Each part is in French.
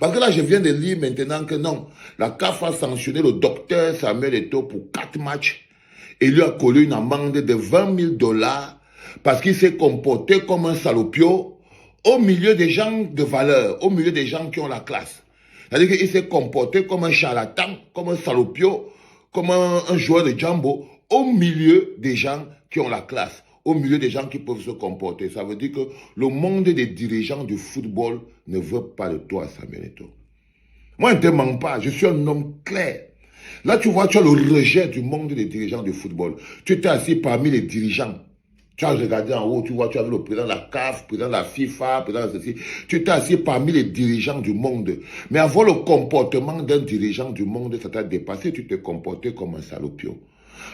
Parce que là, je viens de lire maintenant que non, la CAF a sanctionné le docteur Samuel Eto'o pour 4 matchs et lui a collé une amende de 20 000 $ parce qu'il s'est comporté comme un salopio au milieu des gens de valeur, au milieu des gens qui ont la classe. C'est-à-dire qu'il s'est comporté comme un charlatan, comme un salopio, comme un joueur de jambo, au milieu des gens qui ont la classe, au milieu des gens qui peuvent se comporter. Ça veut dire que le monde des dirigeants du football ne veut pas de toi, Samuel Eto'o. Moi, je ne te mens pas, je suis un homme clair. Là, tu vois, tu as le rejet du monde des dirigeants du football. Tu étais assis parmi les dirigeants. Tu as regardé en haut, tu vois, tu as vu le président de la CAF, le président de la FIFA, le président de ceci. Tu étais assis parmi les dirigeants du monde. Mais avoir le comportement d'un dirigeant du monde, ça t'a dépassé, tu te comportais comme un salopio.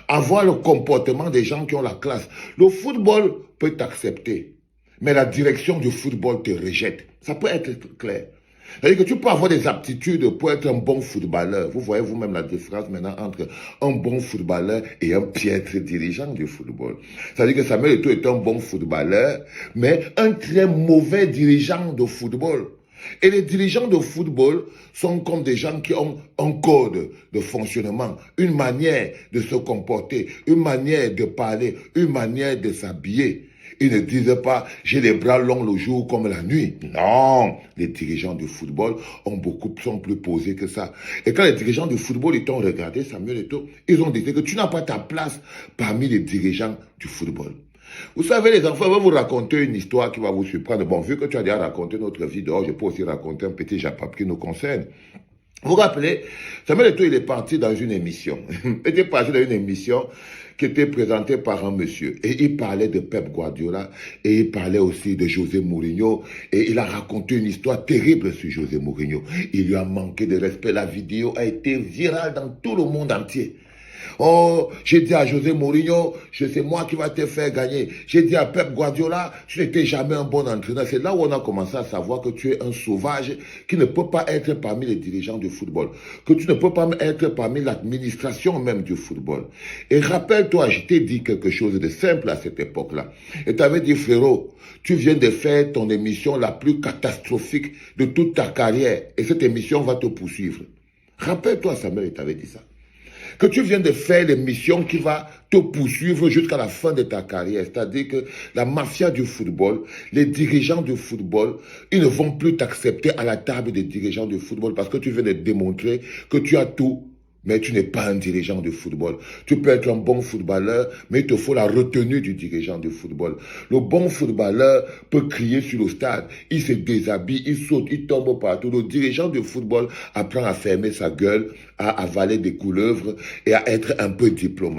Avoir le comportement des gens qui ont la classe. Le football peut t'accepter, mais la direction du football te rejette. Ça peut être clair. C'est-à-dire que tu peux avoir des aptitudes pour être un bon footballeur. Vous voyez vous-même la différence maintenant entre un bon footballeur et un piètre dirigeant du football. C'est-à-dire que Samuel Eto'o est un bon footballeur, mais un très mauvais dirigeant de football. Et les dirigeants de football sont comme des gens qui ont un code de fonctionnement, une manière de se comporter, une manière de parler, une manière de s'habiller. Ils ne disent pas « j'ai les bras longs le jour comme la nuit ». Non, les dirigeants du football sont plus posés que ça. Et quand les dirigeants du football ils t'ont regardé, Samuel Eto'o, ils ont dit que tu n'as pas ta place parmi les dirigeants du football. Vous savez, les enfants, je vais vous raconter une histoire qui va vous surprendre. Bon, vu que tu as déjà raconté notre vie dehors, je peux aussi raconter un petit japap qui nous concerne. Vous vous rappelez, Samuel Eto'o, il est parti dans une émission. Il était parti dans une émission qui était présentée par un monsieur. Et il parlait de Pep Guardiola et il parlait aussi de José Mourinho. Et il a raconté une histoire terrible sur José Mourinho. Il lui a manqué de respect. La vidéo a été virale dans tout le monde entier. Oh, j'ai dit à José Mourinho, c'est moi qui va te faire gagner. J'ai dit à Pep Guardiola, tu n'étais jamais un bon entraîneur. C'est là où on a commencé à savoir que tu es un sauvage qui ne peut pas être parmi les dirigeants du football, que tu ne peux pas être parmi l'administration même du football. Et rappelle-toi, je t'ai dit quelque chose de simple à cette époque-là. Et tu avais dit, frérot, tu viens de faire ton émission la plus catastrophique de toute ta carrière et cette émission va te poursuivre. Rappelle-toi, Samuel, il t'avait dit ça. Que tu viens de faire l'émission qui va te poursuivre jusqu'à la fin de ta carrière. C'est-à-dire que la mafia du football, les dirigeants du football, ils ne vont plus t'accepter à la table des dirigeants du football parce que tu viens de démontrer que tu as tout, mais tu n'es pas un dirigeant de football. Tu peux être un bon footballeur, mais il te faut la retenue du dirigeant de football. Le bon footballeur peut crier sur le stade, il se déshabille, il saute, il tombe partout. Le dirigeant de football apprend à fermer sa gueule, à avaler des couleuvres et à être un peu diplomate.